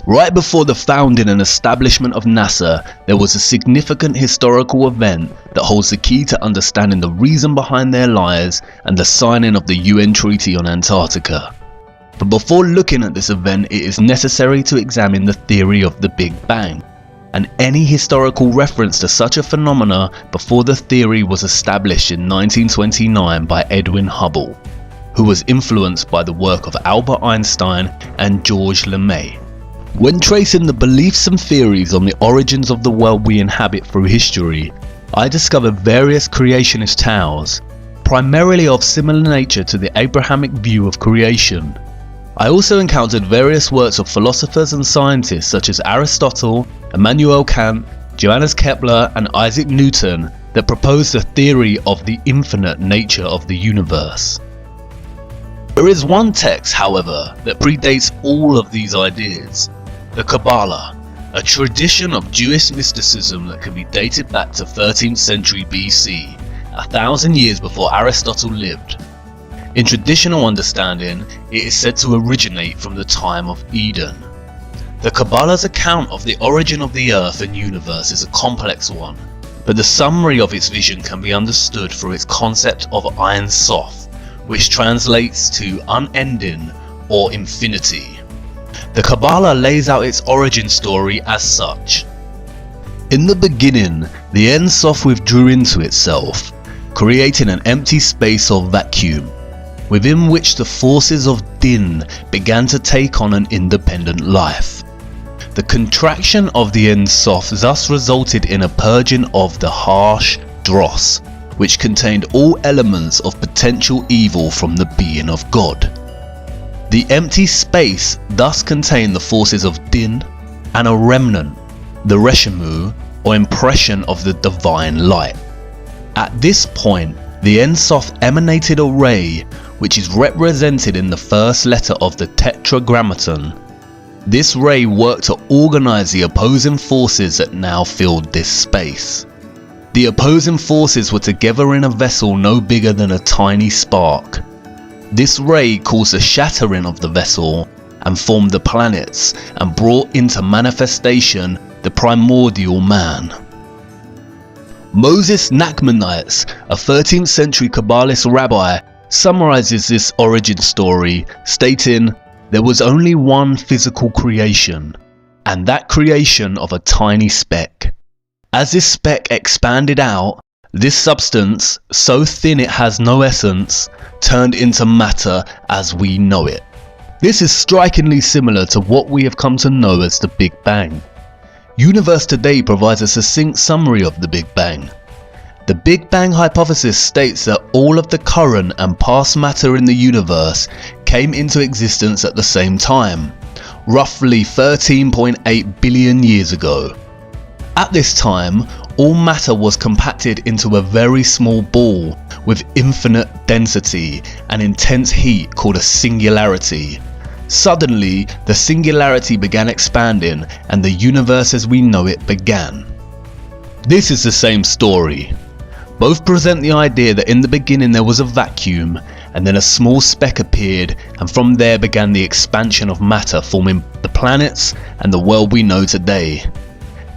Right before the founding and establishment of NASA, there was a significant historical event that holds the key to understanding the reason behind their lies and the signing of the UN Treaty on Antarctica. But before looking at this event, it is necessary to examine the theory of the Big Bang, and any historical reference to such a phenomena before the theory was established in 1929 by Edwin Hubble, who was influenced by the work of Albert Einstein and Georges Lemay. When tracing the beliefs and theories on the origins of the world we inhabit through history, I discovered various creationist tales, primarily of similar nature to the Abrahamic view of creation. I also encountered various works of philosophers and scientists such as Aristotle, Immanuel Kant, Johannes Kepler and Isaac Newton that proposed a theory of the infinite nature of the universe. There is one text, however, that predates all of these ideas. The Kabbalah, a tradition of Jewish mysticism that can be dated back to 13th century BC, 1,000 years before Aristotle lived. In traditional understanding, it is said to originate from the time of Eden. The Kabbalah's account of the origin of the earth and universe is a complex one, but the summary of its vision can be understood through its concept of Ein Sof, which translates to unending or infinity. The Kabbalah lays out its origin story as such. In the beginning, the Ein Sof withdrew into itself, creating an empty space or vacuum, within which the forces of Din began to take on an independent life. The contraction of the Ein Sof thus resulted in a purging of the harsh Dross, which contained all elements of potential evil from the being of God. The empty space thus contained the forces of Din and a remnant, the Reshimu, or impression of the divine light. At this point, the Ein Sof emanated a ray which is represented in the first letter of the Tetragrammaton. This ray worked to organize the opposing forces that now filled this space. The opposing forces were together in a vessel no bigger than a tiny spark. This ray caused the shattering of the vessel and formed the planets and brought into manifestation the primordial man. Moses Nachmanides, a 13th century Kabbalist rabbi, summarizes this origin story, stating, "There was only one physical creation, and that creation of a tiny speck. As this speck expanded out, this substance, so thin it has no essence, turned into matter as we know it." This is strikingly similar to what we have come to know as the Big Bang. Universe Today provides a succinct summary of the Big Bang. The Big Bang hypothesis states that all of the current and past matter in the universe came into existence at the same time, roughly 13.8 billion years ago. At this time, all matter was compacted into a very small ball with infinite density and intense heat called a singularity. Suddenly, the singularity began expanding and the universe as we know it began. This is the same story. Both present the idea that in the beginning there was a vacuum and then a small speck appeared, and from there began the expansion of matter, forming the planets and the world we know today.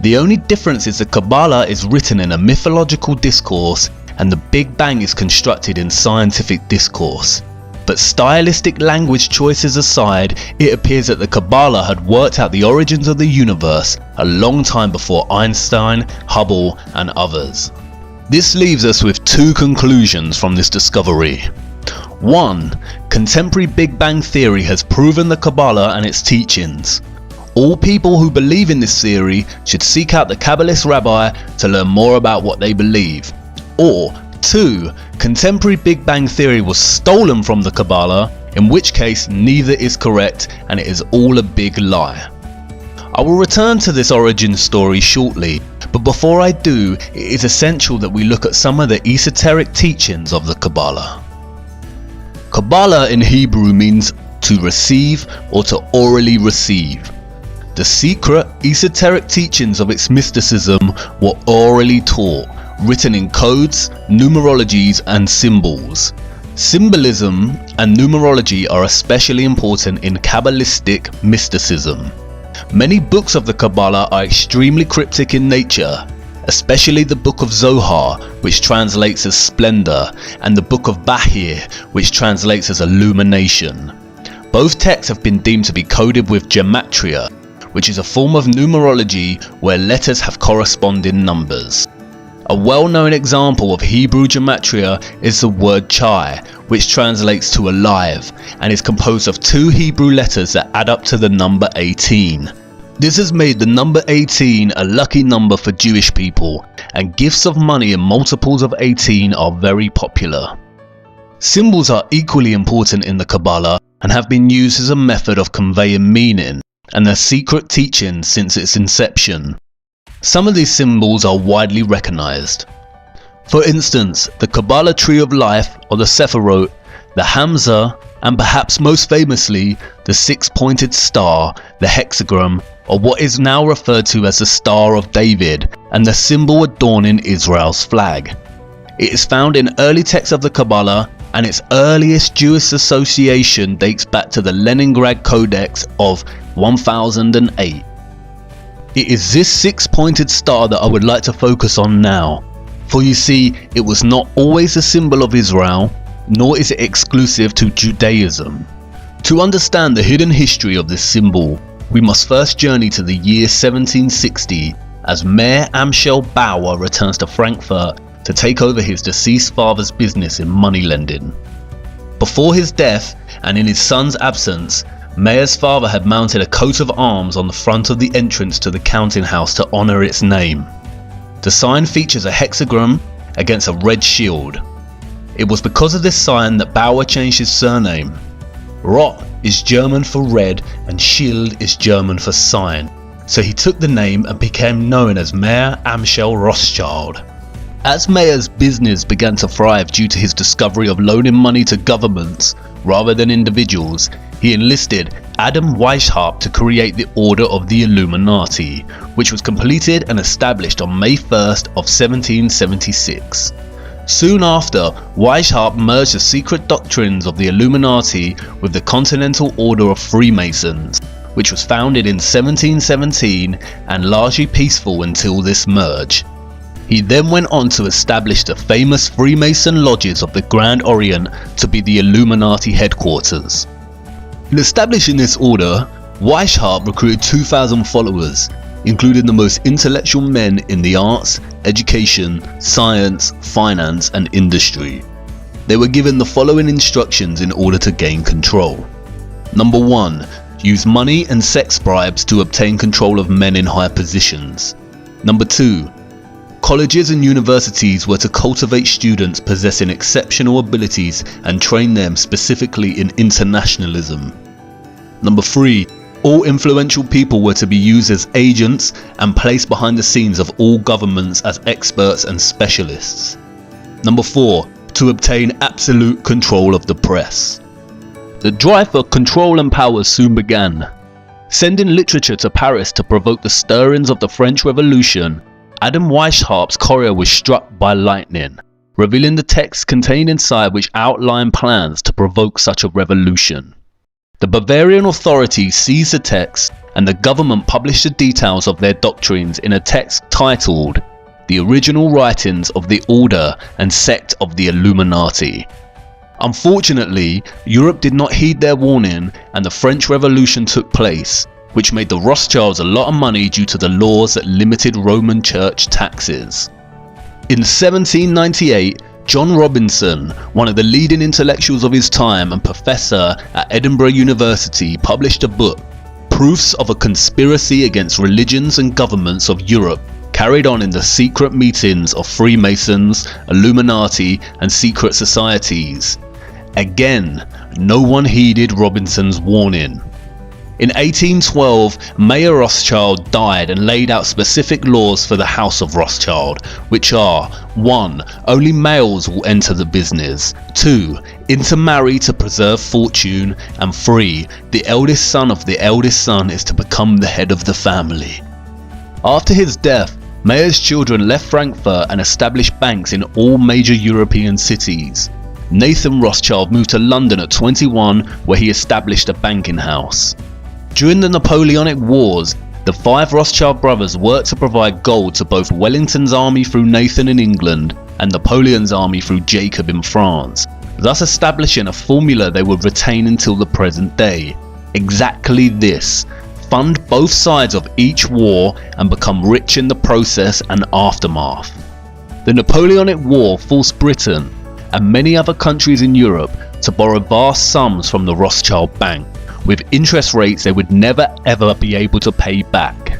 The only difference is the Kabbalah is written in a mythological discourse and the Big Bang is constructed in scientific discourse. But stylistic language choices aside, it appears that the Kabbalah had worked out the origins of the universe a long time before Einstein, Hubble and others. This leaves us with two conclusions from this discovery. 1. Contemporary Big Bang theory has proven the Kabbalah and its teachings. All people who believe in this theory should seek out the Kabbalist rabbi to learn more about what they believe. Or 2. Contemporary Big Bang theory was stolen from the Kabbalah, in which case neither is correct and it is all a big lie. I will return to this origin story shortly, but before I do, it is essential that we look at some of the esoteric teachings of the Kabbalah. Kabbalah in Hebrew means to receive or to orally receive. The secret, esoteric teachings of its mysticism were orally taught, written in codes, numerologies and symbols. Symbolism and numerology are especially important in Kabbalistic mysticism. Many books of the Kabbalah are extremely cryptic in nature, especially the Book of Zohar, which translates as splendor, and the Book of Bahir, which translates as illumination. Both texts have been deemed to be coded with gematria, which is a form of numerology where letters have corresponding numbers. A well-known example of Hebrew gematria is the word chai, which translates to alive, and is composed of 2 Hebrew letters that add up to the number 18. This has made the number 18 a lucky number for Jewish people, and gifts of money in multiples of 18 are very popular. Symbols are equally important in the Kabbalah and have been used as a method of conveying meaning and their secret teachings since its inception. Some of these symbols are widely recognized. For instance, the Kabbalah Tree of Life, or the Sephirot, the Hamza, and perhaps most famously, the 6-pointed star, the hexagram, or what is now referred to as the Star of David, and the symbol adorning Israel's flag. It is found in early texts of the Kabbalah, and its earliest Jewish association dates back to the Leningrad Codex of 1008. It is this 6-pointed star that I would like to focus on now, for you see, it was not always a symbol of Israel, nor is it exclusive to Judaism. To understand the hidden history of this symbol, we must first journey to the year 1760 as Mayor Amschel Bauer returns to Frankfurt to take over his deceased father's business in moneylending. Before his death and in his son's absence, Mayer's father had mounted a coat of arms on the front of the entrance to the counting house to honour its name. The sign features a hexagram against a red shield. It was because of this sign that Bauer changed his surname. Rot is German for red and Schild is German for sign, so he took the name and became known as Mayer Amschel Rothschild. As Mayer's business began to thrive due to his discovery of loaning money to governments rather than individuals, he enlisted Adam Weishaupt to create the Order of the Illuminati, which was completed and established on May 1st of 1776. Soon after, Weishaupt merged the secret doctrines of the Illuminati with the Continental Order of Freemasons, which was founded in 1717 and largely peaceful until this merge. He then went on to establish the famous Freemason lodges of the Grand Orient to be the Illuminati headquarters. In establishing this order, Weishaupt recruited 2,000 followers, including the most intellectual men in the arts, education, science, finance and industry. They were given the following instructions in order to gain control. Number 1. Use money and sex bribes to obtain control of men in high positions. Number 2. Colleges and universities were to cultivate students possessing exceptional abilities and train them specifically in internationalism. Number 3. All influential people were to be used as agents and placed behind the scenes of all governments as experts and specialists. Number 4. To obtain absolute control of the press. The drive for control and power soon began. Sending literature to Paris to provoke the stirrings of the French Revolution, Adam Weishaupt's courier was struck by lightning, revealing the text contained inside which outlined plans to provoke such a revolution. The Bavarian authorities seized the text and the government published the details of their doctrines in a text titled The Original Writings of the Order and Sect of the Illuminati. Unfortunately, Europe did not heed their warning and the French Revolution took place, which made the Rothschilds a lot of money due to the laws that limited Roman Church taxes. In 1798, John Robinson, one of the leading intellectuals of his time and professor at Edinburgh University, published a book, Proofs of a Conspiracy Against Religions and Governments of Europe, carried on in the secret meetings of Freemasons, Illuminati and secret societies. Again, no one heeded Robinson's warning. In 1812, Mayer Rothschild died and laid out specific laws for the House of Rothschild, which are 1. Only males will enter the business, 2. Intermarry to preserve fortune, and 3. The eldest son of the eldest son is to become the head of the family. After his death, Mayer's children left Frankfurt and established banks in all major European cities. Nathan Rothschild moved to London at 21, where he established a banking house. During the Napoleonic Wars, the 5 Rothschild brothers worked to provide gold to both Wellington's army through Nathan in England and Napoleon's army through Jacob in France, thus establishing a formula they would retain until the present day. Exactly this: fund both sides of each war and become rich in the process and aftermath. The Napoleonic War forced Britain and many other countries in Europe to borrow vast sums from the Rothschild Bank, with interest rates they would never ever be able to pay back.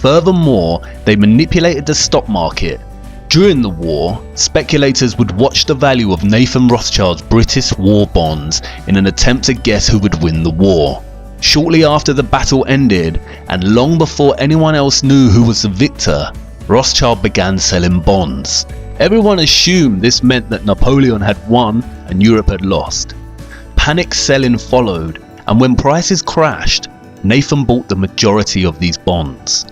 Furthermore, they manipulated the stock market. During the war, speculators would watch the value of Nathan Rothschild's British war bonds in an attempt to guess who would win the war. Shortly after the battle ended, and long before anyone else knew who was the victor, Rothschild began selling bonds. Everyone assumed this meant that Napoleon had won and Europe had lost. Panic selling followed, and when prices crashed, Nathan bought the majority of these bonds.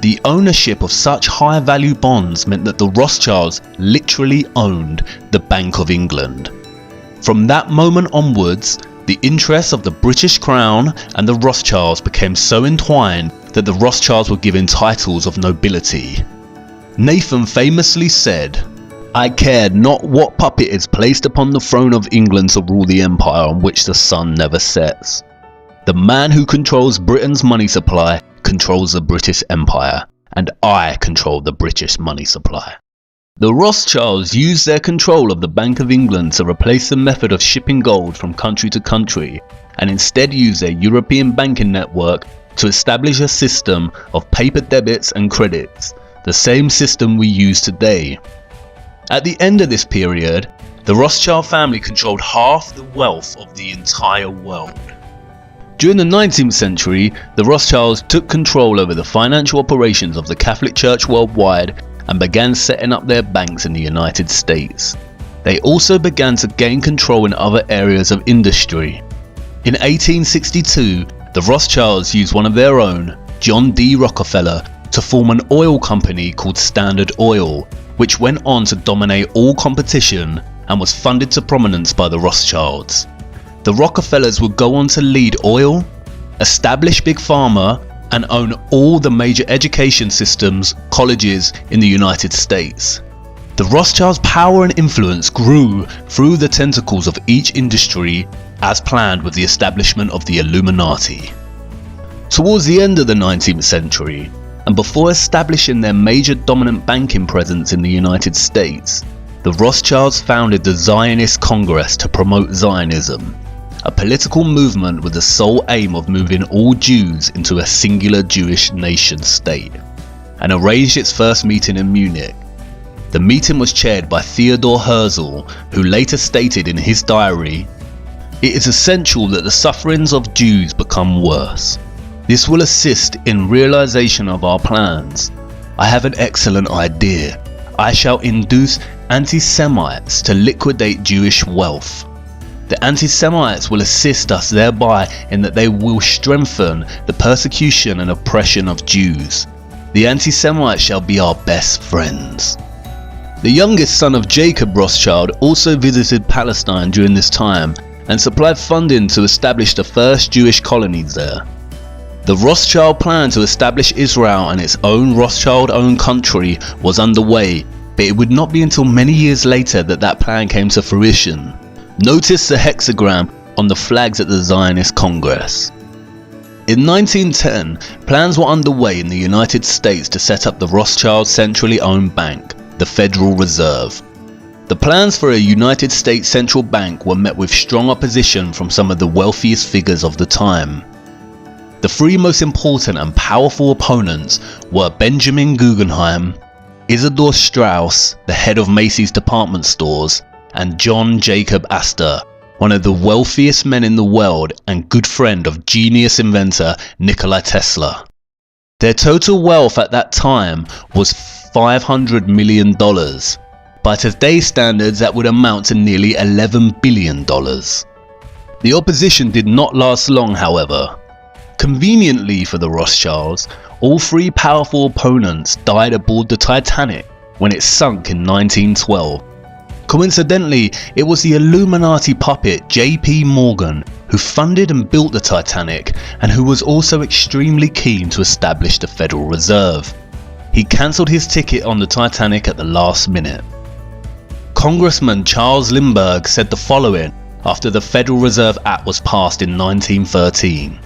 The ownership of such high value bonds meant that the Rothschilds literally owned the Bank of England. From that moment onwards, the interests of the British Crown and the Rothschilds became so entwined that the Rothschilds were given titles of nobility. Nathan famously said, "I cared not what puppet is placed upon the throne of England to rule the empire on which the sun never sets. The man who controls Britain's money supply controls the British Empire, and I control the British money supply." The Rothschilds used their control of the Bank of England to replace the method of shipping gold from country to country, and instead used their European banking network to establish a system of paper debits and credits, the same system we use today. At the end of this period, the Rothschild family controlled half the wealth of the entire world. During the 19th century, the Rothschilds took control over the financial operations of the Catholic Church worldwide and began setting up their banks in the United States. They also began to gain control in other areas of industry. In 1862, the Rothschilds used one of their own, John D. Rockefeller, to form an oil company called Standard Oil, which went on to dominate all competition and was funded to prominence by the Rothschilds. The Rockefellers would go on to lead oil, establish Big Pharma, and own all the major education systems, colleges in the United States. The Rothschilds' power and influence grew through the tentacles of each industry as planned with the establishment of the Illuminati. Towards the end of the 19th century, and before establishing their major dominant banking presence in the United States, the Rothschilds founded the Zionist Congress to promote Zionism, a political movement with the sole aim of moving all Jews into a singular Jewish nation state, and arranged its first meeting in Munich. The meeting was chaired by Theodor Herzl, who later stated in his diary, "It is essential that the sufferings of Jews become worse. This will assist in realization of our plans. I have an excellent idea. I shall induce anti-Semites to liquidate Jewish wealth. The anti-Semites will assist us thereby in that they will strengthen the persecution and oppression of Jews. The anti-Semites shall be our best friends." The youngest son of Jacob Rothschild also visited Palestine during this time and supplied funding to establish the first Jewish colonies there. The Rothschild plan to establish Israel and its own Rothschild-owned country was underway, but it would not be until many years later that that plan came to fruition. Notice the hexagram on the flags at the Zionist Congress. In 1910, plans were underway in the United States to set up the Rothschild centrally owned bank, the Federal Reserve. The plans for a United States central bank were met with strong opposition from some of the wealthiest figures of the time. The 3 most important and powerful opponents were Benjamin Guggenheim, Isidor Straus, the head of Macy's department stores, and John Jacob Astor, one of the wealthiest men in the world and good friend of genius inventor Nikola Tesla. Their total wealth at that time was $500 million. By today's standards, that would amount to nearly $11 billion. The opposition did not last long, however. Conveniently for the Rothschilds, all 3 powerful opponents died aboard the Titanic when it sunk in 1912. Coincidentally, it was the Illuminati puppet J.P. Morgan who funded and built the Titanic, and who was also extremely keen to establish the Federal Reserve. He cancelled his ticket on the Titanic at the last minute. Congressman Charles Lindbergh said the following after the Federal Reserve Act was passed in 1913.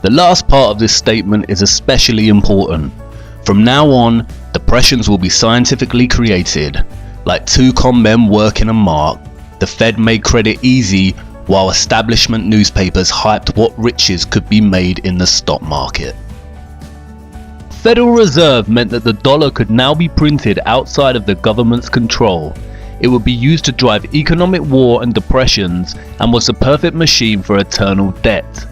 The last part of this statement is especially important. From now on, depressions will be scientifically created. Like two con men working a mark, the Fed made credit easy while establishment newspapers hyped what riches could be made in the stock market. Federal Reserve meant that the dollar could now be printed outside of the government's control. It would be used to drive economic war and depressions, and was the perfect machine for eternal debt.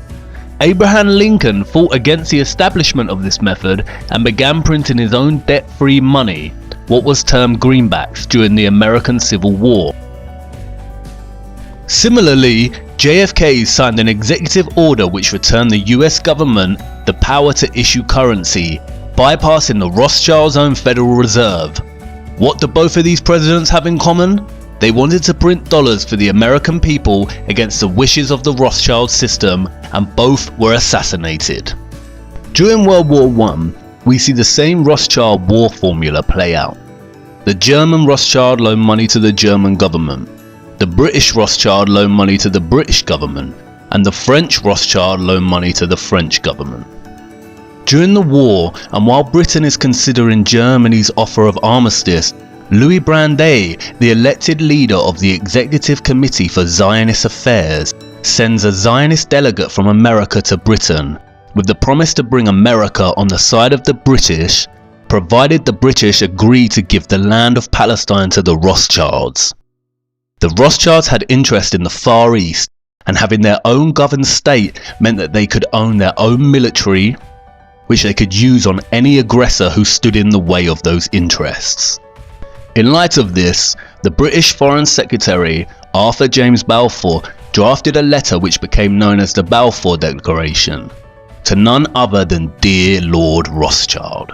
Abraham Lincoln fought against the establishment of this method and began printing his own debt-free money, what was termed greenbacks, during the American Civil War. Similarly, JFK signed an executive order which returned the US government the power to issue currency, bypassing the Rothschilds' own Federal Reserve. What do both of these presidents have in common? They wanted to print dollars for the American people against the wishes of the Rothschild system, and both were assassinated. During World War I, we see the same Rothschild war formula play out. The German Rothschild loaned money to the German government, the British Rothschild loaned money to the British government, and the French Rothschild loaned money to the French government. During the war, and while Britain is considering Germany's offer of armistice, Louis Brandeis, the elected leader of the Executive Committee for Zionist Affairs, sends a Zionist delegate from America to Britain, with the promise to bring America on the side of the British, provided the British agree to give the land of Palestine to the Rothschilds. The Rothschilds had interest in the Far East, and having their own governed state meant that they could own their own military, which they could use on any aggressor who stood in the way of those interests. In light of this, the British Foreign Secretary, Arthur James Balfour, drafted a letter which became known as the Balfour Declaration, to none other than dear Lord Rothschild.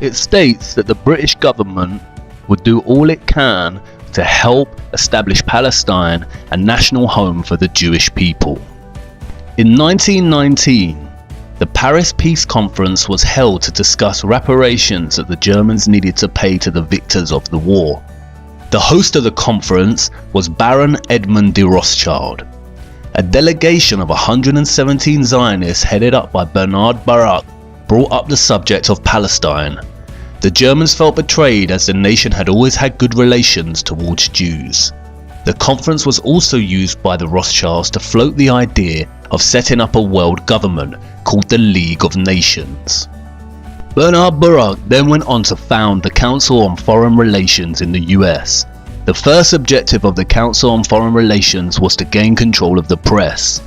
It states that the British government would do all it can to help establish Palestine a national home for the Jewish people. In 1919, the Paris Peace Conference was held to discuss reparations that the Germans needed to pay to the victors of the war. The host of the conference was Baron Edmund de Rothschild. A delegation of 117 Zionists headed up by Bernard Baruch brought up the subject of Palestine. The Germans felt betrayed as the nation had always had good relations towards Jews. The conference was also used by the Rothschilds to float the idea of setting up a world government called the League of Nations. Bernard Baruch then went on to found the Council on Foreign Relations in the US. The first objective of the Council on Foreign Relations was to gain control of the press.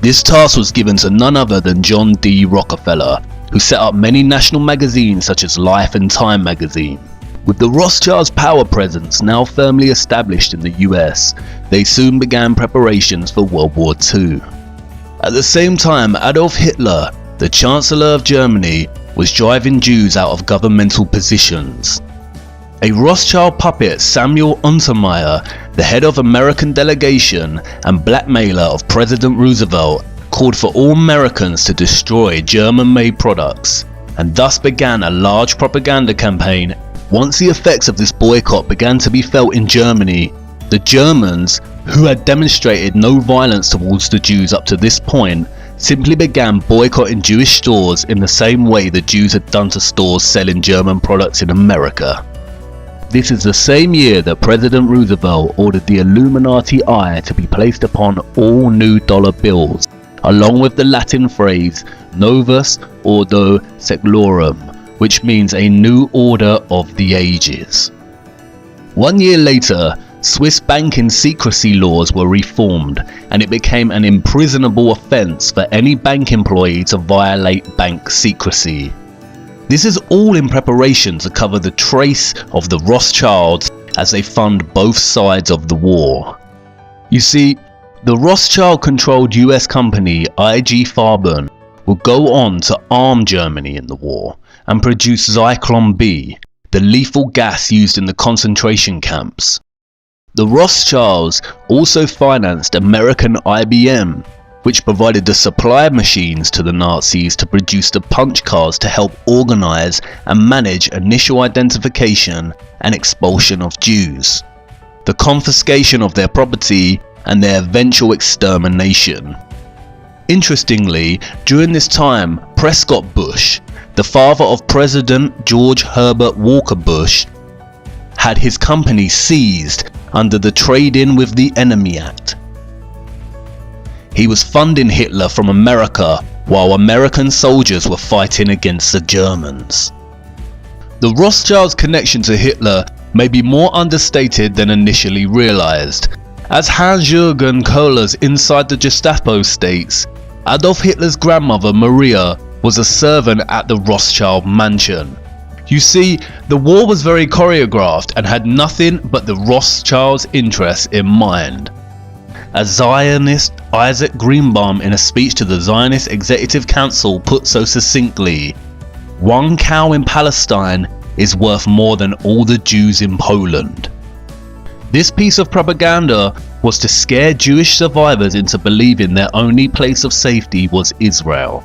This task was given to none other than John D. Rockefeller, who set up many national magazines such as Life and Time magazine. With the Rothschilds' power presence now firmly established in the US, they soon began preparations for World War II. At the same time, Adolf Hitler, the Chancellor of Germany, was driving Jews out of governmental positions. A Rothschild puppet, Samuel Untermyer, the head of American delegation and blackmailer of President Roosevelt, called for all Americans to destroy German-made products, and thus began a large propaganda campaign. Once the effects of this boycott began to be felt in Germany, the Germans, who had demonstrated no violence towards the Jews up to this point, simply began boycotting Jewish stores in the same way the Jews had done to stores selling German products in America. This is the same year that President Roosevelt ordered the Illuminati eye to be placed upon all new dollar bills, along with the Latin phrase Novus Ordo Seclorum, which means a new order of the ages. 1 year later, Swiss banking secrecy laws were reformed, and it became an imprisonable offence for any bank employee to violate bank secrecy. This is all in preparation to cover the trace of the Rothschilds as they fund both sides of the war. You see, the Rothschild-controlled US company IG Farben would go on to arm Germany in the war and produce Zyklon B, the lethal gas used in the concentration camps. The Rothschilds also financed American IBM, which provided the supply machines to the Nazis to produce the punch cards to help organize and manage initial identification and expulsion of Jews, the confiscation of their property, and their eventual extermination. Interestingly, during this time, Prescott Bush, the father of President George Herbert Walker Bush, had his company seized under the Trade-in with the Enemy Act. He was funding Hitler from America while American soldiers were fighting against the Germans. The Rothschilds' connection to Hitler may be more understated than initially realized. As Hans-Jürgen Kohler's Inside the Gestapo states, Adolf Hitler's grandmother Maria was a servant at the Rothschild mansion. You see, the war was very choreographed and had nothing but the Rothschilds' interests in mind. As Zionist Isaac Greenbaum in a speech to the Zionist Executive Council put so succinctly, "One cow in Palestine is worth more than all the Jews in Poland." This piece of propaganda was to scare Jewish survivors into believing their only place of safety was Israel.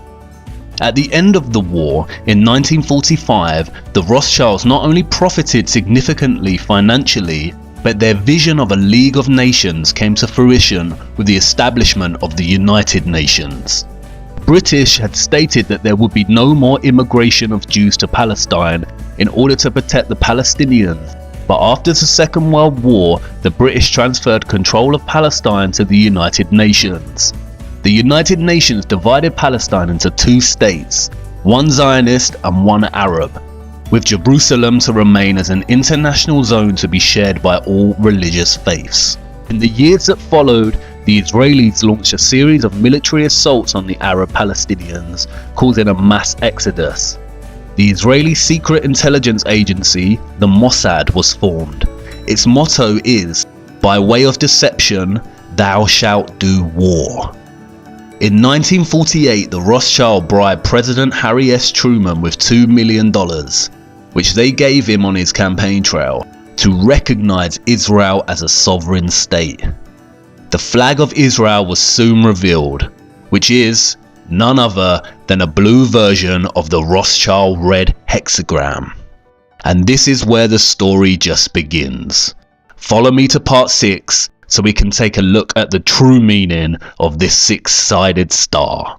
At the end of the war, in 1945, the Rothschilds not only profited significantly financially, but their vision of a League of Nations came to fruition with the establishment of the United Nations. British had stated that there would be no more immigration of Jews to Palestine in order to protect the Palestinians, but after the Second World War, the British transferred control of Palestine to the United Nations. The United Nations divided Palestine into two states, one Zionist and one Arab, with Jerusalem to remain as an international zone to be shared by all religious faiths. In the years that followed, the Israelis launched a series of military assaults on the Arab Palestinians, causing a mass exodus. The Israeli secret intelligence agency, the Mossad, was formed. Its motto is, "By way of deception, thou shalt do war." In 1948, the Rothschild bribed President Harry S. Truman with $2 million, which they gave him on his campaign trail, to recognize Israel as a sovereign state. The flag of Israel was soon revealed, which is none other than a blue version of the Rothschild red hexagram. And this is where the story just begins. Follow me to part 6 so we can take a look at the true meaning of this 6-sided star.